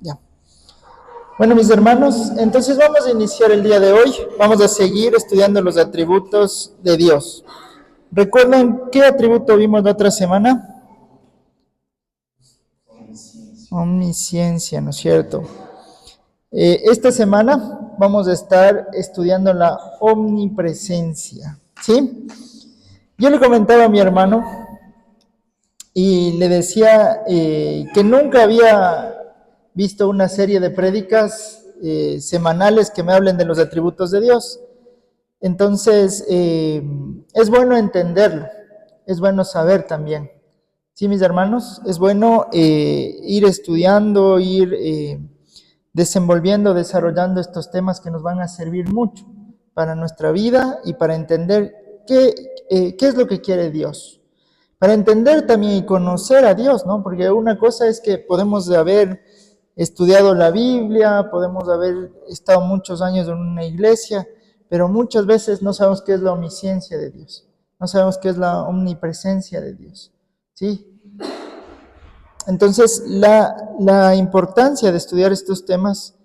Ya. Bueno, mis hermanos, entonces vamos a iniciar el día de hoy. Vamos a seguir estudiando los atributos de Dios. ¿Recuerdan qué atributo vimos la otra semana? Omnisciencia, ¿no es cierto? Esta semana vamos a estar estudiando la omnipresencia, ¿sí? Yo le comentaba a mi hermano y le decía que nunca había visto una serie de prédicas semanales que me hablen de los atributos de Dios. Entonces, es bueno entenderlo, es bueno saber también. Sí, mis hermanos, es bueno ir estudiando, ir desenvolviendo, desarrollando estos temas que nos van a servir mucho para nuestra vida y para entender qué es lo que quiere Dios. Para entender también y conocer a Dios, ¿no? Porque una cosa es que podemos haber estudiado la Biblia, podemos haber estado muchos años en una iglesia, pero muchas veces no sabemos qué es la omnisciencia de Dios, no sabemos qué es la omnipresencia de Dios, ¿sí? Entonces, la importancia de estudiar estos temas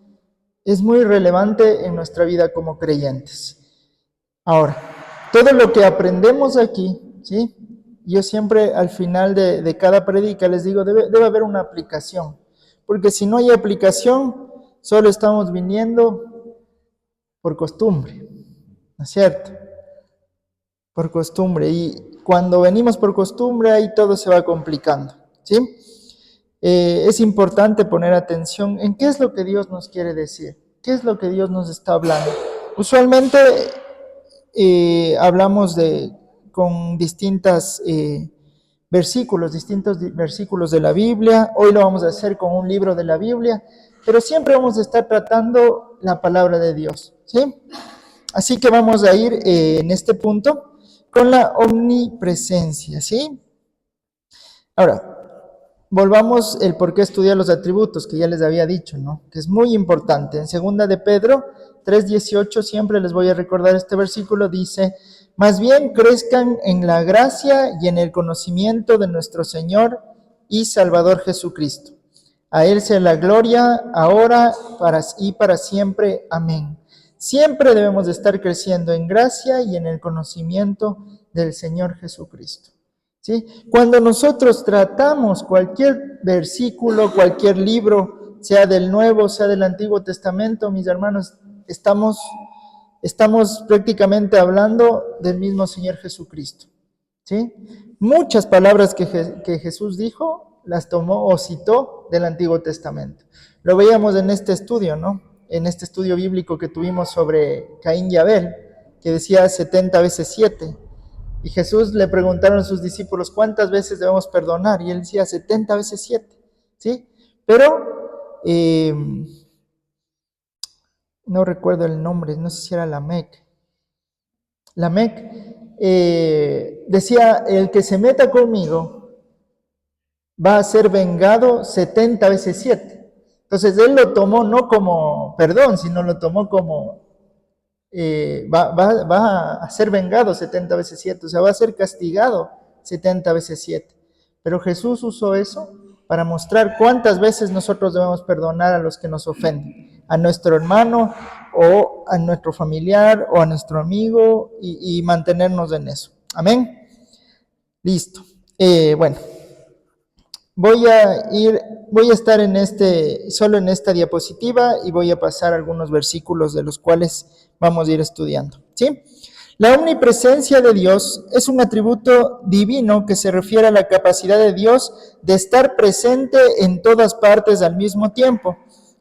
es muy relevante en nuestra vida como creyentes. Ahora, todo lo que aprendemos aquí, ¿sí? Yo siempre al final de cada prédica les digo, debe haber una aplicación, porque si no hay aplicación, solo estamos viniendo por costumbre, ¿no es cierto? Por costumbre, y cuando venimos por costumbre, ahí todo se va complicando, ¿sí? Es importante poner atención en qué es lo que Dios nos quiere decir, qué es lo que Dios nos está hablando. Usualmente hablamos con distintos versículos de la Biblia. Hoy lo vamos a hacer con un libro de la Biblia, pero siempre vamos a estar tratando la palabra de Dios, ¿sí? Así que vamos a ir en este punto con la omnipresencia, ¿sí? Ahora, volvamos el por qué estudiar los atributos, que ya les había dicho, ¿no? Que es muy importante. En 2 de Pedro 3:18, siempre les voy a recordar este versículo, dice, más bien crezcan en la gracia y en el conocimiento de nuestro Señor y Salvador Jesucristo. A Él sea la gloria, ahora y para siempre. Amén. Siempre debemos de estar creciendo en gracia y en el conocimiento del Señor Jesucristo. ¿Sí? Cuando nosotros tratamos cualquier versículo, cualquier libro, sea del Nuevo, sea del Antiguo Testamento, mis hermanos, estamos prácticamente hablando del mismo Señor Jesucristo, ¿sí? Muchas palabras que Jesús dijo, las tomó o citó del Antiguo Testamento. Lo veíamos en este estudio, ¿no? En este estudio bíblico que tuvimos sobre Caín y Abel, que decía 70 veces 7. Y Jesús le preguntaron a sus discípulos, ¿cuántas veces debemos perdonar? Y él decía, 70 veces 7, ¿sí? Pero, no recuerdo el nombre, no sé si era Lamec. Lamec decía, el que se meta conmigo va a ser vengado 70 veces 7. Entonces, él lo tomó no como perdón, sino lo tomó como va a ser vengado 70 veces 7, o sea, va a ser castigado 70 veces 7. Pero Jesús usó eso para mostrar cuántas veces nosotros debemos perdonar a los que nos ofenden, a nuestro hermano o a nuestro familiar o a nuestro amigo y mantenernos en eso. Amén. Listo. Bueno, voy a estar solo en esta diapositiva y voy a pasar algunos versículos de los cuales vamos a ir estudiando, ¿sí? La omnipresencia de Dios es un atributo divino que se refiere a la capacidad de Dios de estar presente en todas partes al mismo tiempo.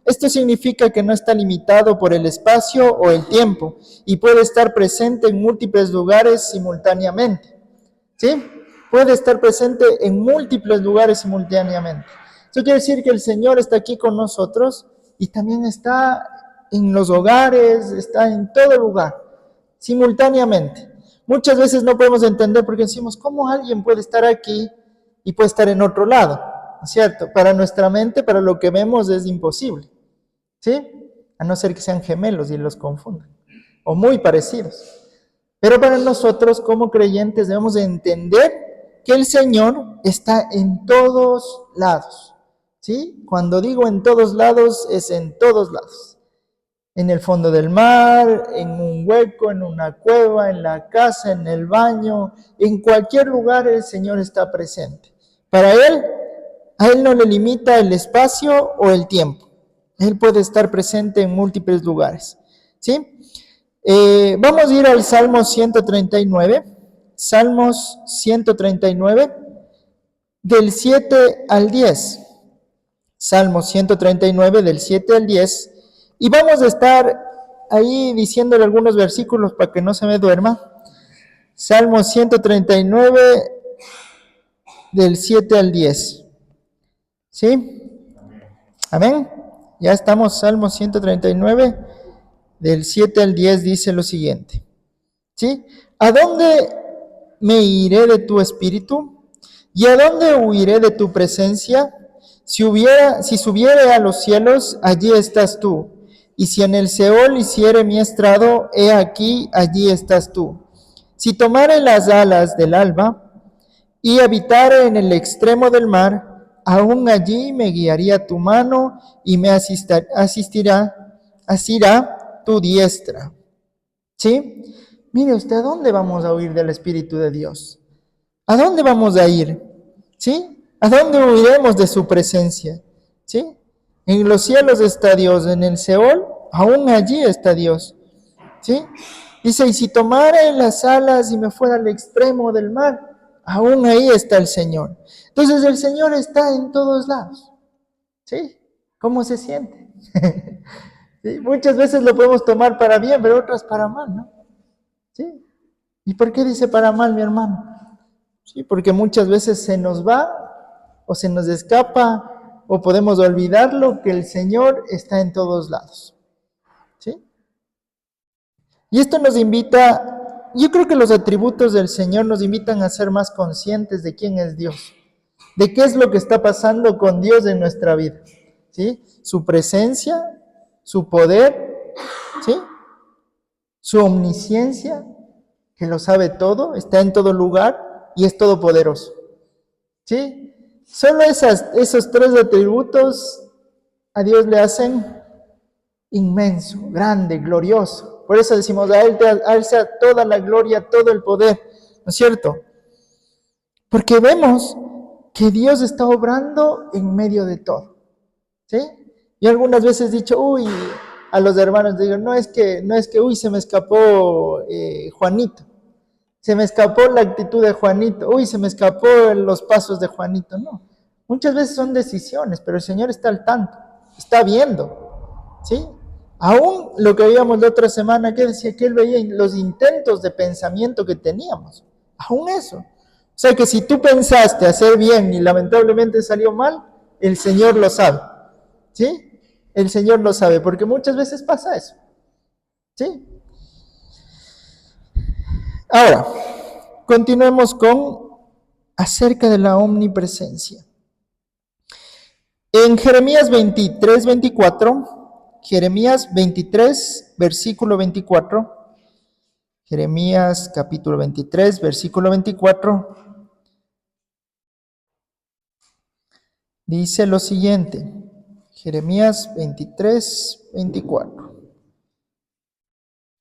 Esto significa que no está limitado por el espacio o el tiempo y puede estar presente en múltiples lugares simultáneamente, ¿sí? Puede estar presente en múltiples lugares simultáneamente. Eso quiere decir que el Señor está aquí con nosotros y también está en los hogares, está en todo lugar, simultáneamente. Muchas veces no podemos entender porque decimos, ¿cómo alguien puede estar aquí y puede estar en otro lado? ¿Cierto? Para nuestra mente, para lo que vemos es imposible, ¿sí? A no ser que sean gemelos y los confundan, o muy parecidos. Pero para nosotros como creyentes debemos entender que el Señor está en todos lados, ¿sí? Cuando digo en todos lados, es en todos lados. En el fondo del mar, en un hueco, en una cueva, en la casa, en el baño, en cualquier lugar el Señor está presente. Para Él, a Él no le limita el espacio o el tiempo. Él puede estar presente en múltiples lugares, ¿sí? Vamos a ir al Salmo 139. Salmos 139, del 7 al 10. Salmos 139, del 7 al 10. Y vamos a estar ahí diciéndole algunos versículos para que no se me duerma. Salmos 139, del 7 al 10. ¿Sí? Amén. Ya estamos, Salmos 139, del 7 al 10, dice lo siguiente. ¿Sí? ¿A dónde me iré de tu espíritu? ¿Y a dónde huiré de tu presencia? Si subiere a los cielos, allí estás tú. Y si en el Seol hiciere mi estrado, he aquí, allí estás tú. Si tomare las alas del alba y habitare en el extremo del mar, aún allí me guiaría tu mano y me asirá tu diestra. ¿Sí? Mire usted, ¿a dónde vamos a huir del Espíritu de Dios? ¿A dónde vamos a ir? ¿Sí? ¿A dónde huiremos de su presencia? ¿Sí? En los cielos está Dios, en el Seol, aún allí está Dios. ¿Sí? Dice, y si tomara en las alas y me fuera al extremo del mar, aún ahí está el Señor. Entonces el Señor está en todos lados. ¿Sí? ¿Cómo se siente? ¿Sí? Muchas veces lo podemos tomar para bien, pero otras para mal, ¿no? ¿Sí? ¿Y por qué dice para mal, mi hermano? Sí, porque muchas veces se nos va o se nos escapa o podemos olvidarlo que el Señor está en todos lados. ¿Sí? Y esto nos invita, yo creo que los atributos del Señor nos invitan a ser más conscientes de quién es Dios, de qué es lo que está pasando con Dios en nuestra vida. ¿Sí? Su presencia, su poder, ¿sí? Su omnisciencia, que lo sabe todo, está en todo lugar y es todopoderoso. ¿Sí? Solo esos tres atributos a Dios le hacen inmenso, grande, glorioso. Por eso decimos, a Él sea toda la gloria, todo el poder, ¿no es cierto? Porque vemos que Dios está obrando en medio de todo. ¿Sí? Yo algunas veces he dicho, a los hermanos digo, no es que, se me escapó Juanito. Se me escapó la actitud de Juanito. Se me escapó los pasos de Juanito. No. Muchas veces son decisiones, pero el Señor está al tanto. Está viendo. ¿Sí? Aún lo que veíamos la otra semana, que decía que Él veía los intentos de pensamiento que teníamos. Aún eso. O sea que si tú pensaste hacer bien y lamentablemente salió mal, el Señor lo sabe. ¿Sí? El Señor lo sabe, porque muchas veces pasa eso. ¿Sí? Ahora, continuemos con acerca de la omnipresencia. En Jeremías 23, 24, Jeremías 23, versículo 24, Jeremías capítulo 23, versículo 24, dice lo siguiente, Jeremías 23, 24.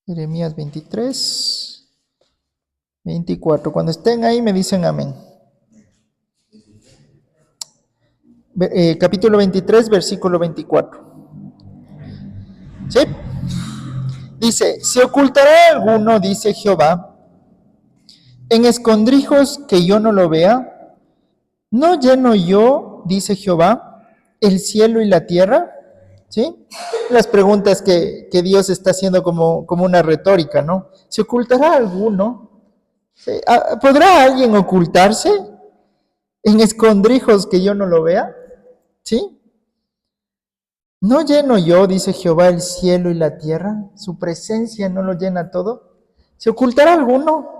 Jeremías 23, 24. Cuando estén ahí me dicen amén. Capítulo 23, versículo 24. ¿Sí? Dice, ¿se ocultará alguno, dice Jehová, en escondrijos que yo no lo vea? ¿No lleno yo, dice Jehová, el cielo y la tierra? ¿Sí? Las preguntas que Dios está haciendo como una retórica, ¿no? ¿Se ocultará alguno? ¿Sí? ¿Podrá alguien ocultarse en escondrijos que yo no lo vea? ¿Sí? ¿No lleno yo, dice Jehová, el cielo y la tierra? ¿Su presencia no lo llena todo? ¿Se ocultará alguno?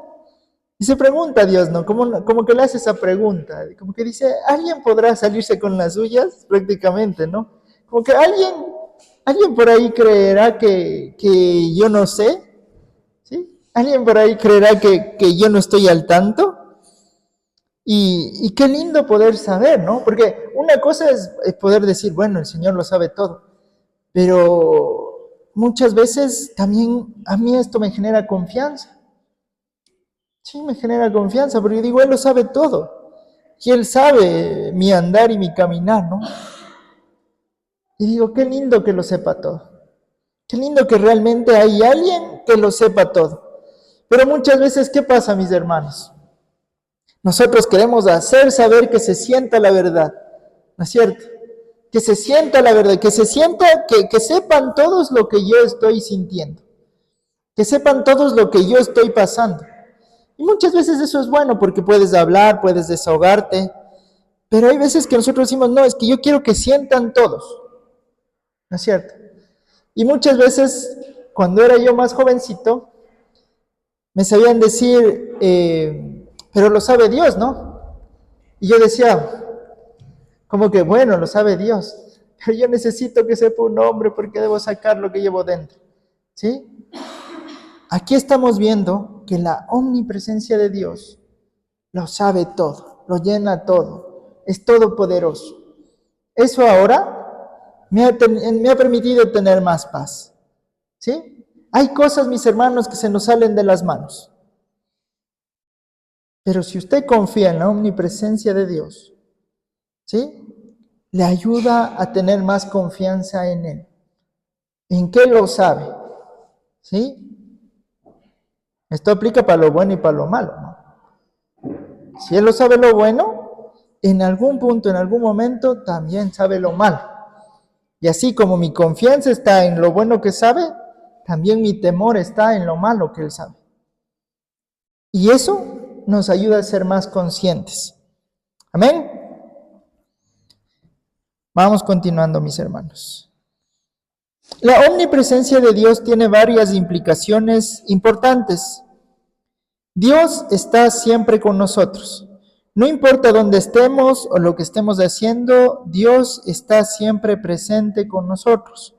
Y se pregunta a Dios, ¿no? Como que le hace esa pregunta. Como que dice, ¿alguien podrá salirse con las suyas? Prácticamente, ¿no? Como que alguien por ahí creerá que yo no sé. ¿Sí? ¿Alguien por ahí creerá que yo no estoy al tanto? Y qué lindo poder saber, ¿no? Porque una cosa es poder decir, bueno, el Señor lo sabe todo, pero muchas veces también a mí esto me genera confianza. Sí, me genera confianza, porque digo, Él lo sabe todo. Y Él sabe mi andar y mi caminar, ¿no? Y digo, qué lindo que lo sepa todo. Qué lindo que realmente hay alguien que lo sepa todo. Pero muchas veces, ¿qué pasa, mis hermanos? Nosotros queremos hacer saber que se sienta la verdad, ¿no es cierto? Que se sienta la verdad, que se sienta, que sepan todos lo que yo estoy sintiendo, que sepan todos lo que yo estoy pasando. Y muchas veces eso es bueno porque puedes hablar, puedes desahogarte, pero hay veces que nosotros decimos, no, es que yo quiero que sientan todos, ¿no es cierto? Y muchas veces, cuando era yo más jovencito, me sabían decir, pero lo sabe Dios, ¿no? Y yo decía, como que bueno, lo sabe Dios, pero yo necesito que sepa un hombre porque debo sacar lo que llevo dentro, ¿sí? Aquí estamos viendo que la omnipresencia de Dios lo sabe todo, lo llena todo, es todopoderoso. Eso ahora me ha permitido tener más paz, ¿sí? Hay cosas, mis hermanos, que se nos salen de las manos. Pero si usted confía en la omnipresencia de Dios, ¿sí? Le ayuda a tener más confianza en Él. ¿En qué lo sabe? ¿Sí? Esto aplica para lo bueno y para lo malo, ¿no? Si Él lo sabe lo bueno, en algún punto, en algún momento, también sabe lo malo. Y así como mi confianza está en lo bueno que sabe, también mi temor está en lo malo que Él sabe. Y eso nos ayuda a ser más conscientes. Amén. Vamos continuando, mis hermanos. La omnipresencia de Dios tiene varias implicaciones importantes. Dios está siempre con nosotros. No importa dónde estemos o lo que estemos haciendo, Dios está siempre presente con nosotros.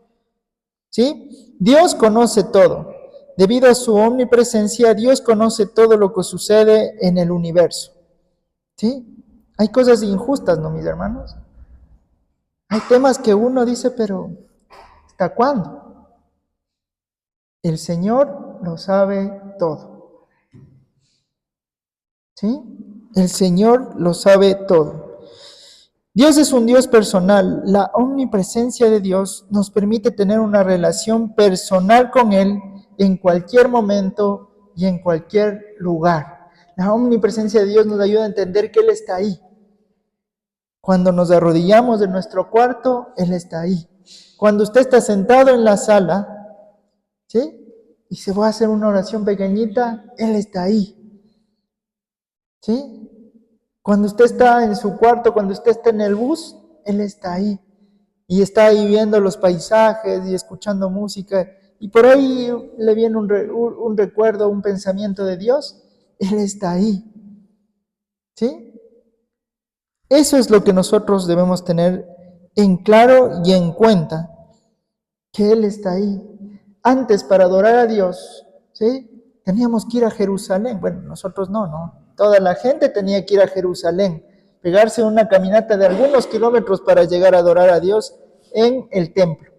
¿Sí? Dios conoce todo. Debido a su omnipresencia, Dios conoce todo lo que sucede en el universo. ¿Sí? Hay cosas injustas, ¿no, mis hermanos? Hay temas que uno dice, pero ¿hasta cuándo? El Señor lo sabe todo. ¿Sí? El Señor lo sabe todo. Dios es un Dios personal. La omnipresencia de Dios nos permite tener una relación personal con Él en cualquier momento y en cualquier lugar. La omnipresencia de Dios nos ayuda a entender que Él está ahí. Cuando nos arrodillamos en nuestro cuarto, Él está ahí. Cuando usted está sentado en la sala, ¿sí? Y se va a hacer una oración pequeñita, Él está ahí. ¿Sí? Cuando usted está en su cuarto, cuando usted está en el bus, Él está ahí. Y está ahí viendo los paisajes y escuchando música. Y por ahí le viene un recuerdo, un pensamiento de Dios. Él está ahí. ¿Sí? Eso es lo que nosotros debemos tener en claro y en cuenta. Que Él está ahí. Antes, para adorar a Dios, ¿sí? Teníamos que ir a Jerusalén. Bueno, nosotros no. Toda la gente tenía que ir a Jerusalén, pegarse una caminata de algunos kilómetros para llegar a adorar a Dios en el templo.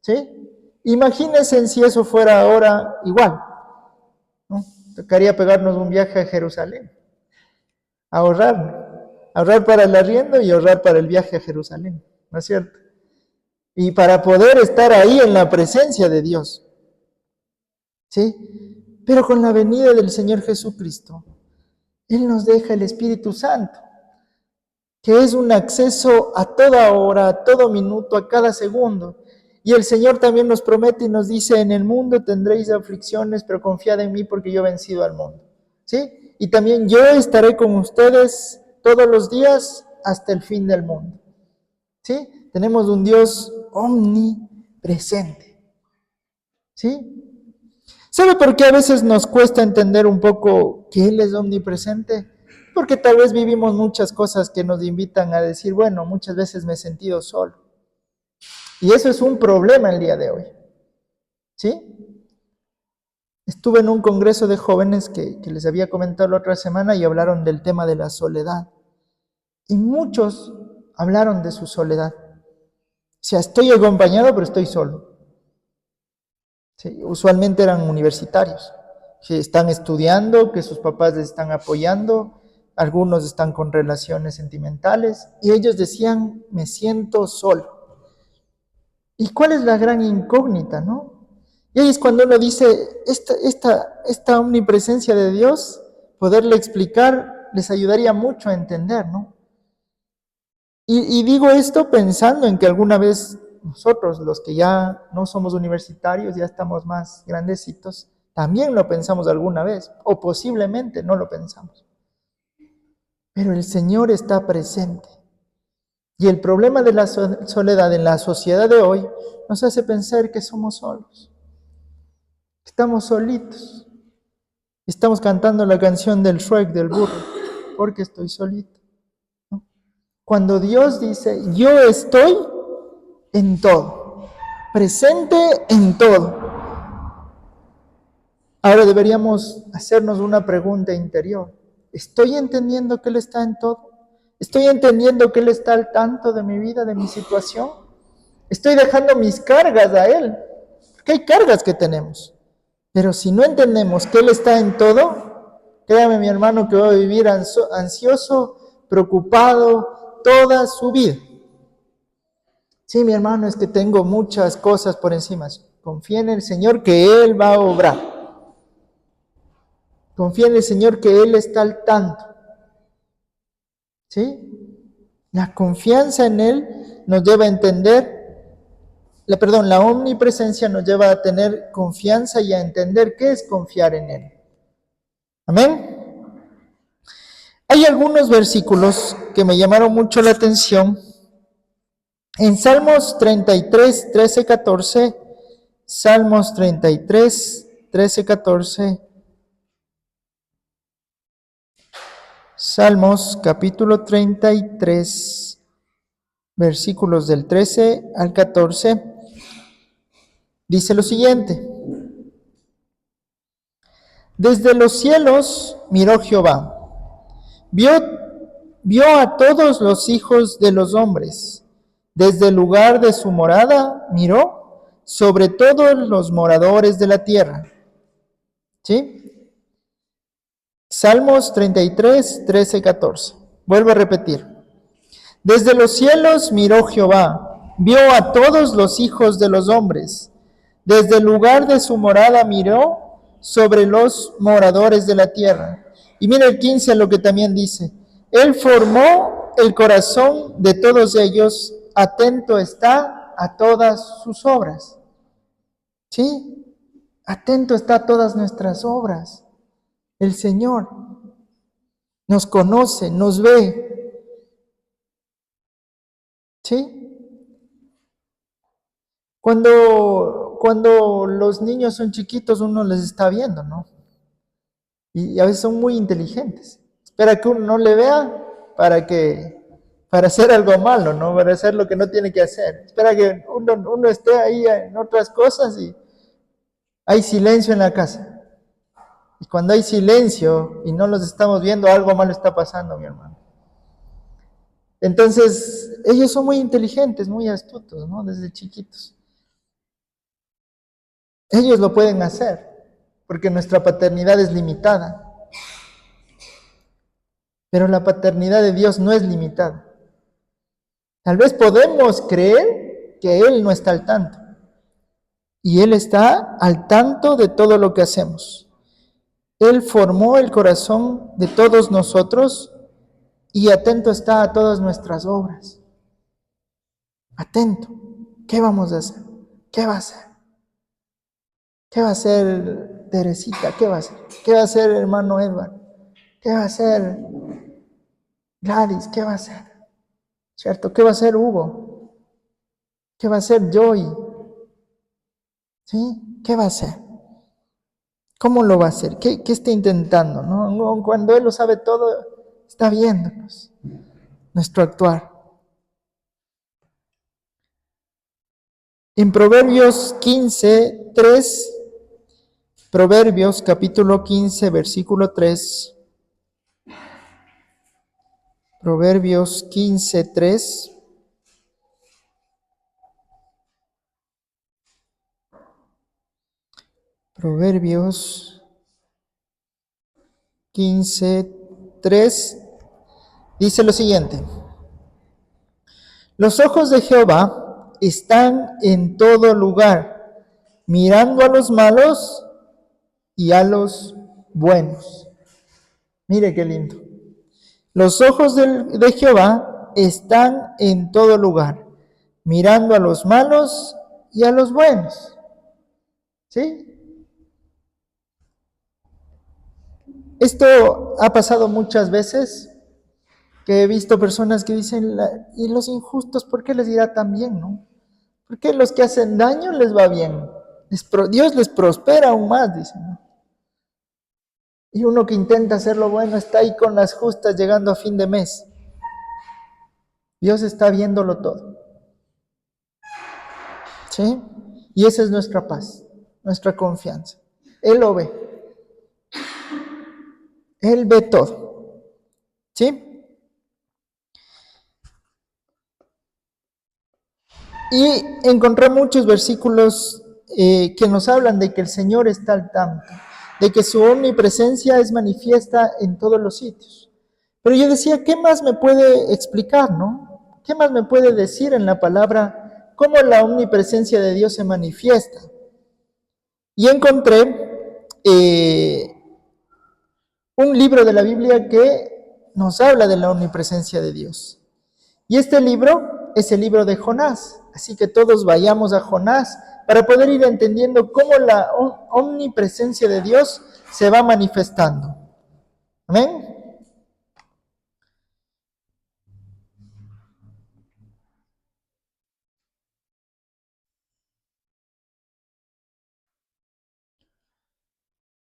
¿Sí? Imagínense si eso fuera ahora igual, ¿no? Tocaría pegarnos un viaje a Jerusalén, ahorrar para el arriendo y ahorrar para el viaje a Jerusalén, ¿no es cierto? Y para poder estar ahí en la presencia de Dios. ¿Sí? Pero con la venida del Señor Jesucristo, Él nos deja el Espíritu Santo, que es un acceso a toda hora, a todo minuto, a cada segundo. Y el Señor también nos promete y nos dice, en el mundo tendréis aflicciones, pero confiad en mí porque yo he vencido al mundo. ¿Sí? Y también yo estaré con ustedes todos los días hasta el fin del mundo. ¿Sí? Tenemos un Dios omnipresente. ¿Sí? ¿Sabe por qué a veces nos cuesta entender un poco que Él es omnipresente? Porque tal vez vivimos muchas cosas que nos invitan a decir, bueno, muchas veces me he sentido solo. Y eso es un problema el día de hoy. ¿Sí? Estuve en un congreso de jóvenes que les había comentado la otra semana y hablaron del tema de la soledad. Y muchos hablaron de su soledad. O sea, estoy acompañado, pero estoy solo. Sí, usualmente eran universitarios, que están estudiando, que sus papás les están apoyando, algunos están con relaciones sentimentales, y ellos decían, me siento solo. ¿Y cuál es la gran incógnita, no? Y ahí es cuando uno dice, esta omnipresencia de Dios, poderle explicar, les ayudaría mucho a entender, ¿no? Y digo esto pensando en que alguna vez nosotros, los que ya no somos universitarios, ya estamos más grandecitos, también lo pensamos alguna vez, o posiblemente no lo pensamos. Pero el Señor está presente. Y el problema de la soledad en la sociedad de hoy nos hace pensar que somos solos. Estamos solitos. Estamos cantando la canción del Shrek, del burro, porque estoy solito, ¿no? Cuando Dios dice, yo estoy en todo, presente en todo. Ahora deberíamos hacernos una pregunta interior. ¿Estoy entendiendo que Él está en todo? ¿Estoy entendiendo que Él está al tanto de mi vida, de mi situación? ¿Estoy dejando mis cargas a Él? Porque hay cargas que tenemos. Pero si no entendemos que Él está en todo, créame mi hermano que va a vivir ansioso, preocupado toda su vida. Sí, mi hermano, es que tengo muchas cosas por encima. Confía en el Señor que Él va a obrar. Confía en el Señor que Él está al tanto. ¿Sí? La confianza en Él nos lleva a entender, la omnipresencia nos lleva a tener confianza y a entender qué es confiar en Él. Amén. Hay algunos versículos que me llamaron mucho la atención. En Salmos 33, 13, 14, Salmos 33, 13, 14, Salmos capítulo 33, versículos del 13 al 14, dice lo siguiente. Desde los cielos miró Jehová, vio a todos los hijos de los hombres. Desde el lugar de su morada miró sobre todos los moradores de la tierra. ¿Sí? Salmos 33, 13, 14. Vuelvo a repetir. Desde los cielos miró Jehová, vio a todos los hijos de los hombres. Desde el lugar de su morada miró sobre los moradores de la tierra. Y mira el 15 lo que también dice. Él formó el corazón de todos ellos, atento está a todas sus obras. ¿Sí? Atento está a todas nuestras obras. El Señor nos conoce, nos ve. ¿Sí? Cuando los niños son chiquitos, uno les está viendo, ¿no? Y a veces son muy inteligentes. Espera que uno no le vea para hacer algo malo, ¿no? Para hacer lo que no tiene que hacer. Espera que uno esté ahí en otras cosas y hay silencio en la casa. Y cuando hay silencio y no los estamos viendo, algo malo está pasando, mi hermano. Entonces, ellos son muy inteligentes, muy astutos, ¿no? Desde chiquitos. Ellos lo pueden hacer, porque nuestra paternidad es limitada. Pero la paternidad de Dios no es limitada. Tal vez podemos creer que Él no está al tanto. Y Él está al tanto de todo lo que hacemos. Él formó el corazón de todos nosotros y atento está a todas nuestras obras. Atento. ¿Qué vamos a hacer? ¿Qué va a hacer? ¿Qué va a hacer Teresita? ¿Qué va a hacer? ¿Qué va a hacer hermano Edward? ¿Qué va a hacer Gladys? ¿Qué va a hacer? ¿Cierto? ¿Qué va a hacer Hugo? ¿Qué va a hacer Joy? ¿Sí? ¿Qué va a hacer? ¿Cómo lo va a hacer? ¿Qué está intentando? ¿No? Cuando Él lo sabe todo, está viéndonos nuestro actuar. En Proverbios 15, 3 Proverbios capítulo 15, versículo 3. Proverbios 15, 3. Proverbios 15, 3 dice lo siguiente: los ojos de Jehová están en todo lugar, mirando a los malos y a los buenos. Mire qué lindo. Los ojos de Jehová están en todo lugar, mirando a los malos y a los buenos. ¿Sí? Esto ha pasado muchas veces, que he visto personas que dicen, ¿y los injustos por qué les irá tan bien, no? ¿Por qué los que hacen daño les va bien? Dios les prospera aún más, dicen, ¿no? Y uno que intenta hacer lo bueno está ahí con las justas llegando a fin de mes. Dios está viéndolo todo. ¿Sí? Y esa es nuestra paz, nuestra confianza. Él lo ve. Él ve todo. ¿Sí? Y encontré muchos versículos que nos hablan de que el Señor está al tanto, de que su omnipresencia es manifiesta en todos los sitios. Pero yo decía, ¿qué más me puede explicar, no? ¿Qué más me puede decir en la palabra cómo la omnipresencia de Dios se manifiesta? Y encontré un libro de la Biblia que nos habla de la omnipresencia de Dios. Y este libro es el libro de Jonás. Así que todos vayamos a Jonás para poder ir entendiendo cómo la omnipresencia de Dios se va manifestando. Amén.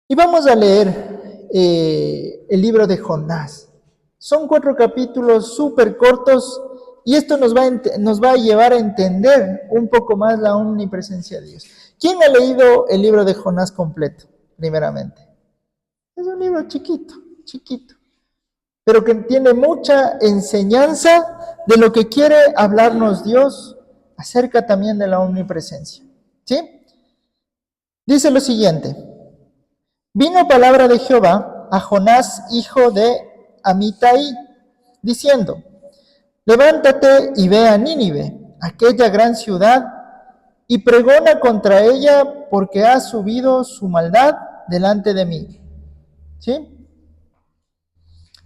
Y vamos a leer el libro de Jonás. Son 4 capítulos súper cortos y esto nos va a llevar a entender un poco más la omnipresencia de Dios. ¿Quién ha leído el libro de Jonás completo, primeramente? Es un libro chiquito, pero que tiene mucha enseñanza de lo que quiere hablarnos Dios acerca también de la omnipresencia. ¿Sí? Dice lo siguiente: vino palabra de Jehová a Jonás, hijo de Amitai, diciendo: levántate y ve a Nínive, aquella gran ciudad, y pregona contra ella, porque ha subido su maldad delante de mí. ¿Sí?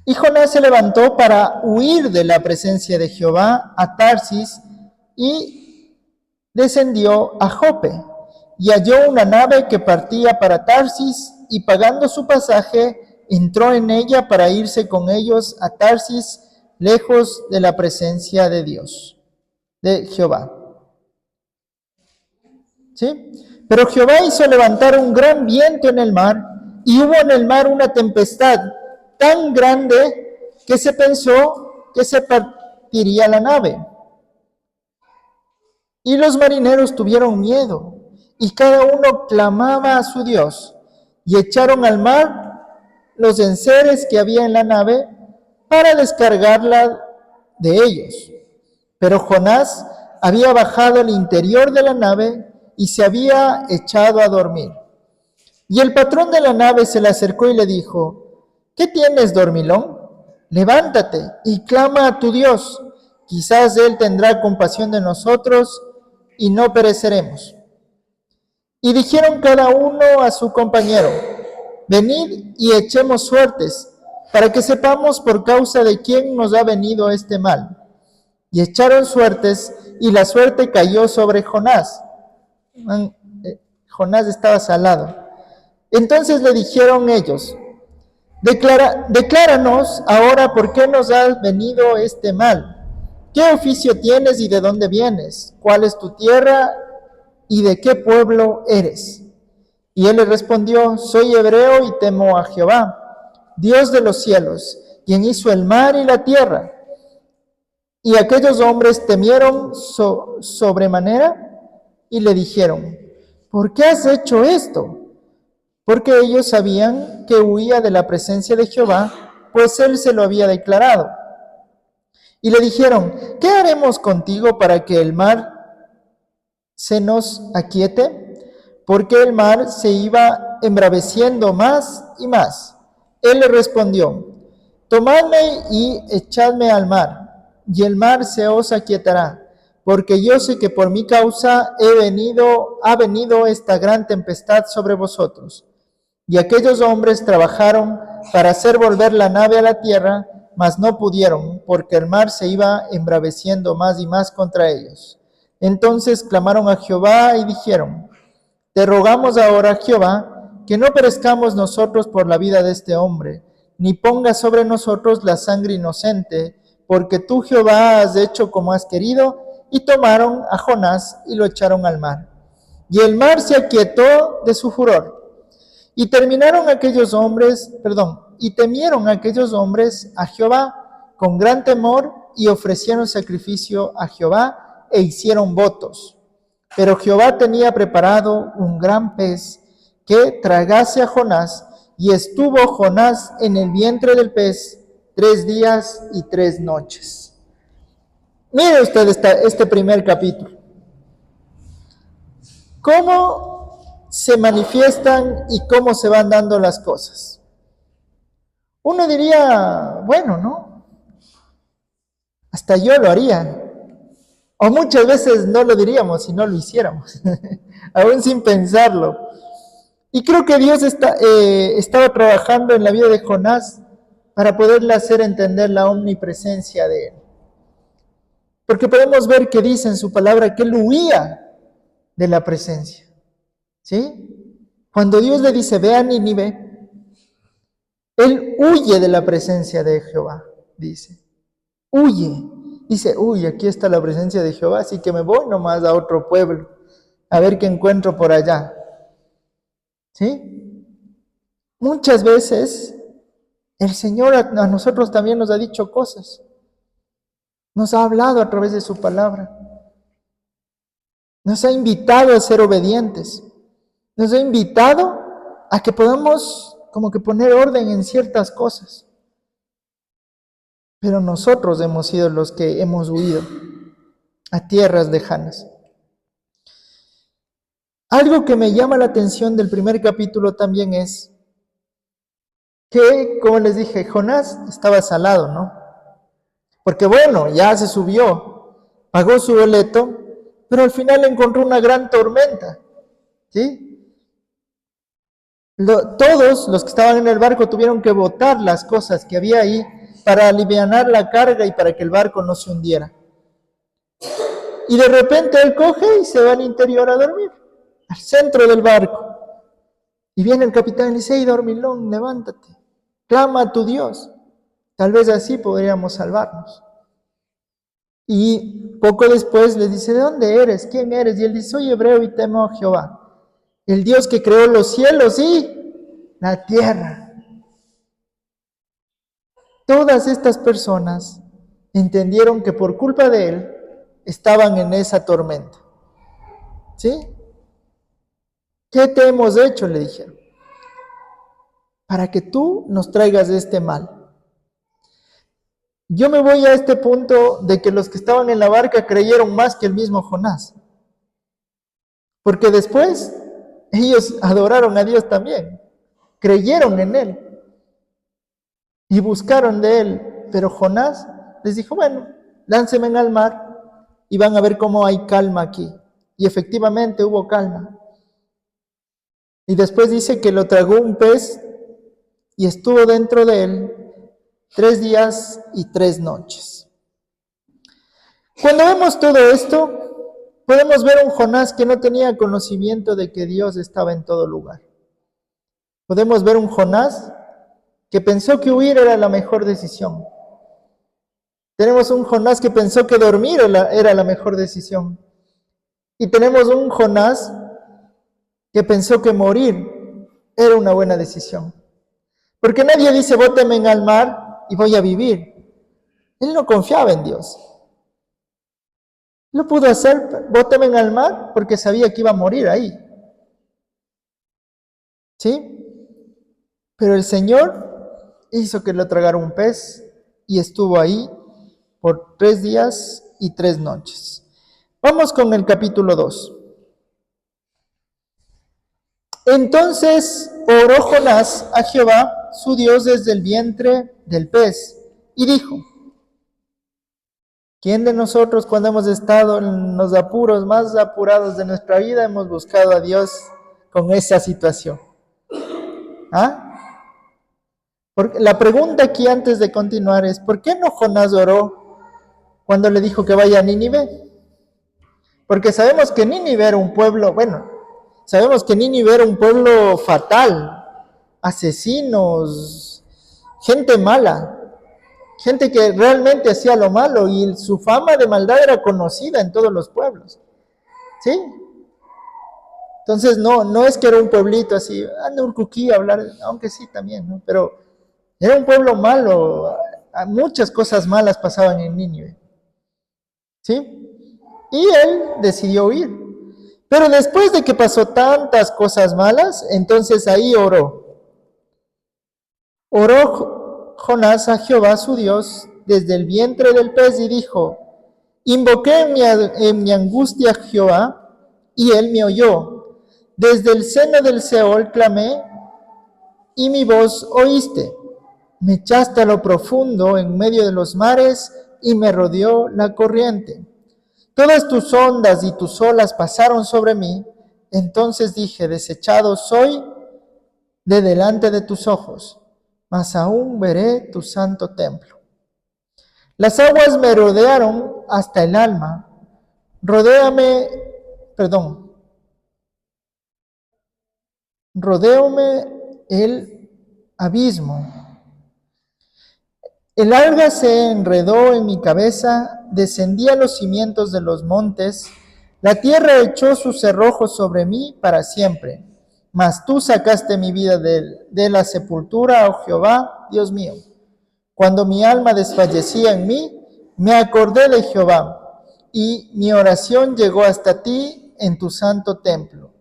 Y Jonás se levantó para huir de la presencia de Jehová a Tarsis y descendió a Jope y halló una nave que partía para Tarsis y pagando su pasaje entró en ella para irse con ellos a Tarsis, lejos de la presencia de Dios, de Jehová. ¿Sí? Pero Jehová hizo levantar un gran viento en el mar y hubo en el mar una tempestad tan grande que se pensó que se partiría la nave. Y los marineros tuvieron miedo, y cada uno clamaba a su Dios, y echaron al mar los enseres que había en la nave para descargarla de ellos. Pero Jonás había bajado al interior de la nave y se había echado a dormir. Y el patrón de la nave se le acercó y le dijo: ¿qué tienes, dormilón? Levántate y clama a tu Dios. Quizás Él tendrá compasión de nosotros y no pereceremos. Y dijeron cada uno a su compañero: venid y echemos suertes, para que sepamos por causa de quién nos ha venido este mal. Y echaron suertes, y la suerte cayó sobre Jonás. Jonás estaba salado. Entonces le dijeron ellos: decláranos ahora por qué nos ha venido este mal. ¿Qué oficio tienes y de dónde vienes? ¿Cuál es tu tierra y de qué pueblo eres? Y él le respondió: soy hebreo y temo a Jehová, Dios de los cielos, quien hizo el mar y la tierra. Y aquellos hombres temieron sobremanera y le dijeron: ¿por qué has hecho esto? porque ellos sabían que huía de la presencia de Jehová, pues él se lo había declarado. Y le dijeron: ¿qué haremos contigo para que el mar se nos aquiete? Porque el mar se iba embraveciendo más y más. Él le respondió: tomadme y echadme al mar, y el mar se os aquietará, porque yo sé que por mi causa ha venido esta gran tempestad sobre vosotros. Y aquellos hombres trabajaron para hacer volver la nave a la tierra, mas no pudieron, porque el mar se iba embraveciendo más y más contra ellos. Entonces clamaron a Jehová y dijeron: te rogamos ahora, Jehová, que no perezcamos nosotros por la vida de este hombre, ni pongas sobre nosotros la sangre inocente, porque tú, Jehová, has hecho como has querido. Y tomaron a Jonás y lo echaron al mar. Y el mar se aquietó de su furor. Y temieron aquellos hombres a Jehová con gran temor, y ofrecieron sacrificio a Jehová e hicieron votos. Pero Jehová tenía preparado un gran pez que tragase a Jonás, y estuvo Jonás en el vientre del pez 3 días y 3 noches. Mire usted este primer capítulo. ¿Cómo se manifiestan y cómo se van dando las cosas? Uno diría, bueno, ¿no? Hasta yo lo haría. O muchas veces no lo diríamos si no lo hiciéramos, aún sin pensarlo. Y creo que Dios estaba trabajando en la vida de Jonás para poderle hacer entender la omnipresencia de él. Porque podemos ver que dice en su palabra que él huía de la presencia. ¿Sí? Cuando Dios le dice, ve a Nínive, él huye de la presencia de Jehová, dice. Huye. Dice, uy, aquí está la presencia de Jehová, así que me voy nomás a otro pueblo, a ver qué encuentro por allá. ¿Sí? Muchas veces el Señor a nosotros también nos ha dicho cosas. Nos ha hablado a través de su palabra. Nos ha invitado a ser obedientes. Nos ha invitado a que podamos como que poner orden en ciertas cosas. Pero nosotros hemos sido los que hemos huido a tierras lejanas. Algo que me llama la atención del primer capítulo también es que, como les dije, Jonás estaba salado, ¿no? Porque bueno, ya se subió, pagó su boleto, pero al final encontró una gran tormenta, ¿sí? Todos los que estaban en el barco tuvieron que botar las cosas que había ahí para alivianar la carga y para que el barco no se hundiera. Y de repente él coge y se va al interior a dormir, al centro del barco. Y viene el capitán y le dice, hey, dormilón, levántate, clama a tu Dios. Tal vez así podríamos salvarnos. Y poco después le dice, ¿de dónde eres? ¿Quién eres? Y él dice, soy hebreo y temo a Jehová, el Dios que creó los cielos y la tierra. Todas estas personas entendieron que por culpa de él estaban en esa tormenta. ¿Sí? ¿Qué te hemos hecho? Le dijeron. Para que tú nos traigas este mal. Yo me voy a este punto de que los que estaban en la barca creyeron más que el mismo Jonás. Porque después ellos adoraron a Dios también. Creyeron en él. Y buscaron de él. Pero Jonás les dijo, bueno, láncenme al mar y van a ver cómo hay calma aquí. Y efectivamente hubo calma. Y después dice que lo tragó un pez y estuvo dentro de él 3 días y 3 noches. Cuando vemos todo esto, podemos ver un Jonás que no tenía conocimiento de que Dios estaba en todo lugar. Podemos ver un Jonás que pensó que huir era la mejor decisión. Tenemos un Jonás que pensó que dormir era la mejor decisión. Y tenemos un Jonás que pensó que morir era una buena decisión. Porque nadie dice, bóteme al mar y voy a vivir. Él no confiaba en Dios. Lo pudo hacer, bóteme al mar, porque sabía que iba a morir ahí. ¿Sí? Pero el Señor hizo que lo tragara un pez y estuvo ahí por 3 días y 3 noches. Vamos con el capítulo 2. Entonces oró Jonás a Jehová, su Dios, desde el vientre del pez, y dijo: ¿quién de nosotros, cuando hemos estado en los apuros más apurados de nuestra vida, hemos buscado a Dios con esa situación? ¿Ah? Porque la pregunta aquí antes de continuar es: ¿por qué no Jonás oró cuando le dijo que vaya a Nínive? Porque sabemos que Nínive era un pueblo, sabemos que Nínive era un pueblo fatal, asesinos, gente mala, gente que realmente hacía lo malo, y su fama de maldad era conocida en todos los pueblos. ¿Sí? Entonces no es que era un pueblito así, anda Urcuquí a hablar, aunque sí también, ¿no? Pero era un pueblo malo, muchas cosas malas pasaban en Nínive. ¿Sí? Y él decidió huir. Pero después de que pasó tantas cosas malas, entonces ahí oró. Oró Jonás a Jehová su Dios desde el vientre del pez y dijo: invoqué en mi angustia a Jehová, y él me oyó. Desde el seno del Seol clamé, y mi voz oíste. Me echaste a lo profundo en medio de los mares, y me rodeó la corriente. Todas tus ondas y tus olas pasaron sobre mí. Entonces dije: desechado soy de delante de tus ojos, mas aún veré tu santo templo. Las aguas me rodearon hasta el alma. Rodeóme el abismo. El alga se enredó en mi cabeza, descendí a los cimientos de los montes, la tierra echó sus cerrojos sobre mí para siempre. Mas tú sacaste mi vida de la sepultura, oh Jehová, Dios mío. Cuando mi alma desfallecía en mí, me acordé de Jehová, y mi oración llegó hasta ti en tu santo templo.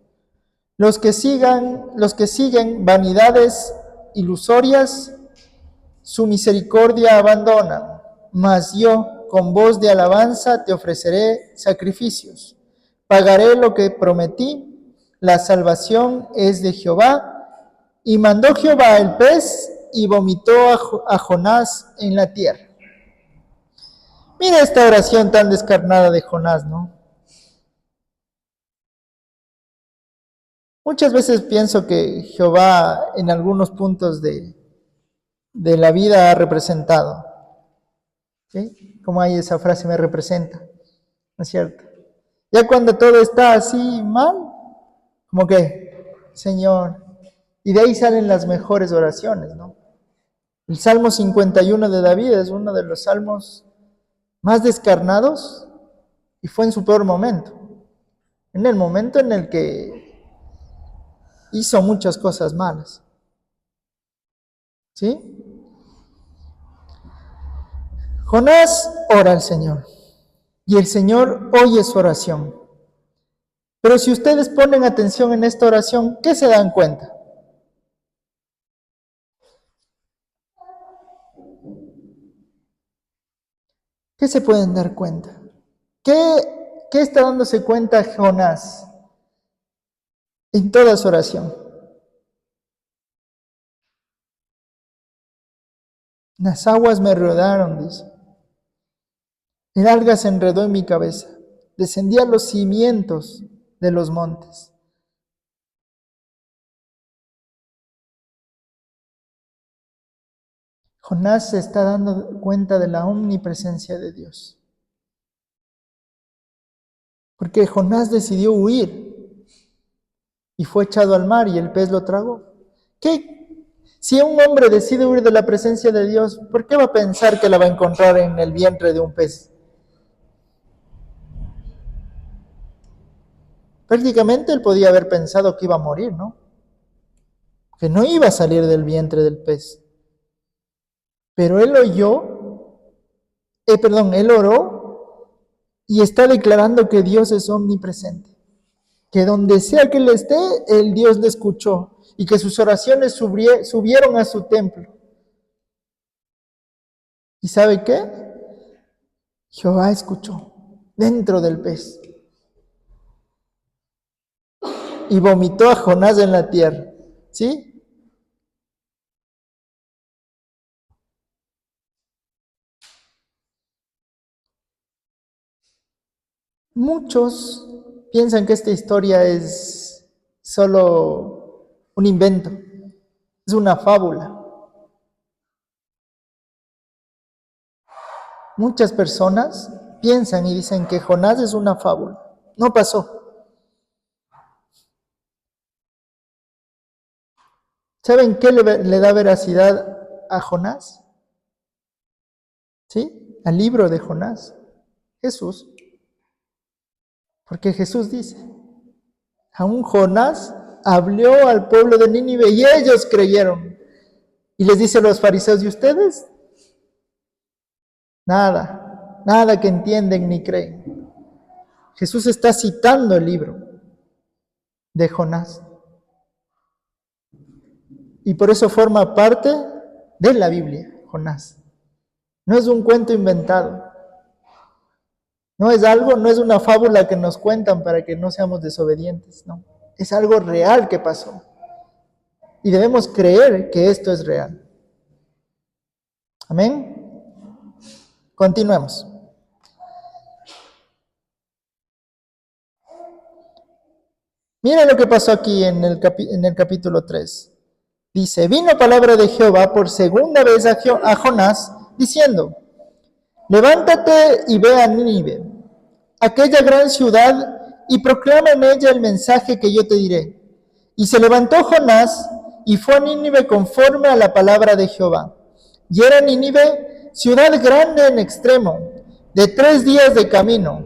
Los que siguen vanidades ilusorias, su misericordia abandonan, mas yo con voz de alabanza te ofreceré sacrificios. Pagaré lo que prometí, la salvación es de Jehová. Y mandó Jehová el pez y vomitó a Jonás en la tierra. Mira esta oración tan descarnada de Jonás, ¿no? Muchas veces pienso que Jehová en algunos puntos de la vida ha representado. ¿Sí? Como hay esa frase, me representa, ¿no es cierto? Ya cuando todo está así mal, como que, Señor, y de ahí salen las mejores oraciones, ¿no? El Salmo 51 de David es uno de los salmos más descarnados, y fue en su peor momento, en el momento en el que hizo muchas cosas malas. ¿Sí? Jonás ora al Señor, y el Señor oye su oración. Pero si ustedes ponen atención en esta oración, ¿qué se dan cuenta? ¿Qué se pueden dar cuenta? ¿Qué está dándose cuenta Jonás en toda su oración? Las aguas me rodearon, dice. El alga se enredó en mi cabeza. Descendí a los cimientos de los montes. Jonás se está dando cuenta de la omnipresencia de Dios. Porque Jonás decidió huir y fue echado al mar y el pez lo tragó. Si un hombre decide huir de la presencia de Dios, ¿por qué va a pensar que la va a encontrar en el vientre de un pez? Prácticamente él podía haber pensado que iba a morir, ¿no? Que no iba a salir del vientre del pez. Pero él oró y está declarando que Dios es omnipresente. Que donde sea que él esté, el Dios le escuchó. y que sus oraciones subieron a su templo. ¿Y sabe qué? Jehová escuchó dentro del pez y vomitó a Jonás en la tierra. ¿Sí? Muchos piensan que esta historia es solo un invento, es una fábula. Muchas personas piensan y dicen que Jonás es una fábula. No pasó. ¿Saben qué le da veracidad a Jonás? ¿Sí? Al libro de Jonás. Jesús. Porque Jesús dice, aún Jonás habló al pueblo de Nínive y ellos creyeron. Y les dice a los fariseos, ¿y ustedes? Nada que entienden ni creen. Jesús está citando el libro de Jonás. Y por eso forma parte de la Biblia, Jonás. No es un cuento inventado. No es una fábula que nos cuentan para que no seamos desobedientes, no. Es algo real que pasó. Y debemos creer que esto es real. Amén. Continuemos. Mira lo que pasó aquí en el capítulo 3. Dice, vino palabra de Jehová por segunda vez a Jonás, diciendo, levántate y ve a Nínive, aquella gran ciudad, y proclama en ella el mensaje que yo te diré. Y se levantó Jonás y fue a Nínive conforme a la palabra de Jehová. Y era Nínive ciudad grande en extremo, de 3 días de camino.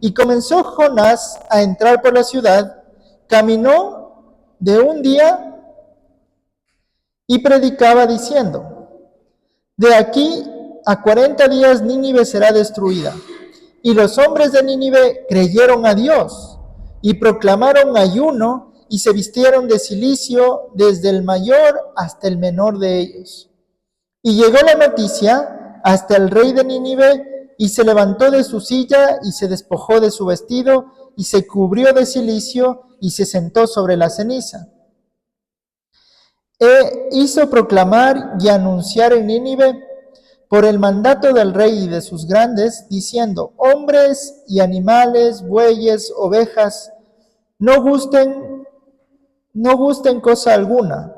Y comenzó Jonás a entrar por la ciudad, caminó de un día y predicaba diciendo, de aquí a 40 días Nínive será destruida. Y los hombres de Nínive creyeron a Dios y proclamaron ayuno y se vistieron de cilicio desde el mayor hasta el menor de ellos. Y llegó la noticia hasta el rey de Nínive y se levantó de su silla y se despojó de su vestido y se cubrió de cilicio y se sentó sobre la ceniza. Hizo proclamar y anunciar en Nínive por el mandato del rey y de sus grandes, diciendo, hombres y animales, bueyes, ovejas, no gusten cosa alguna,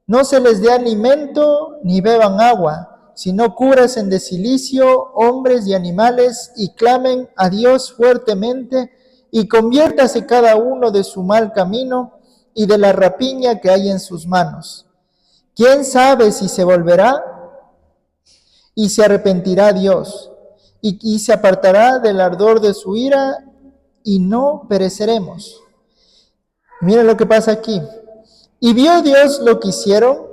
no se les dé alimento ni beban agua, sino cúbranse de cilicio, hombres y animales, y clamen a Dios fuertemente, y conviértase cada uno de su mal camino y de la rapiña que hay en sus manos. ¿Quién sabe si se volverá y se arrepentirá Dios, y se apartará del ardor de su ira, y no pereceremos? Miren lo que pasa aquí. Y vio Dios lo que hicieron,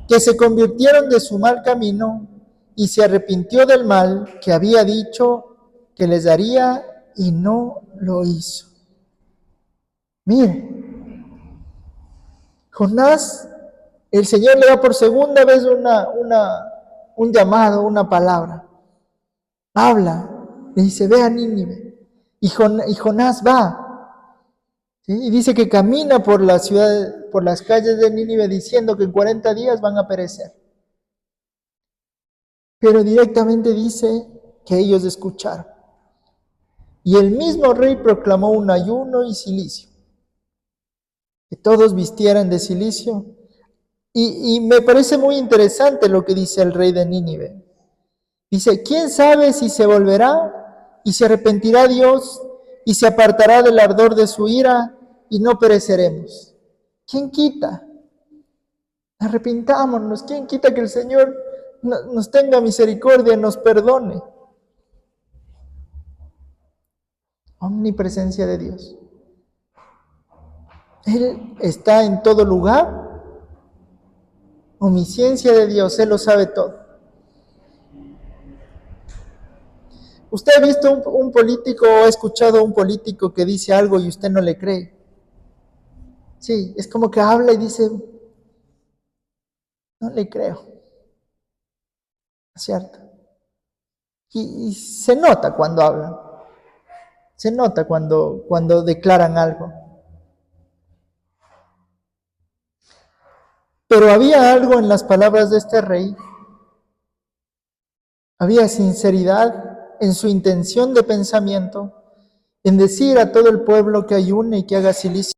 que se convirtieron de su mal camino, y se arrepintió del mal que había dicho que les daría, y no lo hizo. Miren, Jonás, el Señor le da por segunda vez un llamado, una palabra. Habla, le dice, ve a Nínive. Y Jonás va. ¿Sí? Y dice que camina por la ciudad, por las calles de Nínive, diciendo que en 40 días van a perecer. Pero directamente dice que ellos escucharon. Y el mismo rey proclamó un ayuno y cilicio. Que todos vistieran de cilicio. Y me parece muy interesante lo que dice el rey de Nínive. Dice, ¿quién sabe si se volverá y se arrepentirá Dios y se apartará del ardor de su ira y no pereceremos? ¿Quién quita? Arrepintámonos. ¿Quién quita que el Señor nos tenga misericordia, nos perdone? Omnipresencia de Dios. Él está en todo lugar. Omnisciencia de Dios, Él lo sabe todo. ¿Usted ha visto un político o ha escuchado a un político que dice algo y usted no le cree? Sí, es como que habla y dice, no le creo, ¿cierto? Y se nota cuando hablan, se nota cuando declaran algo. Pero había algo en las palabras de este rey, había sinceridad en su intención de pensamiento, en decir a todo el pueblo que ayune y que haga silicio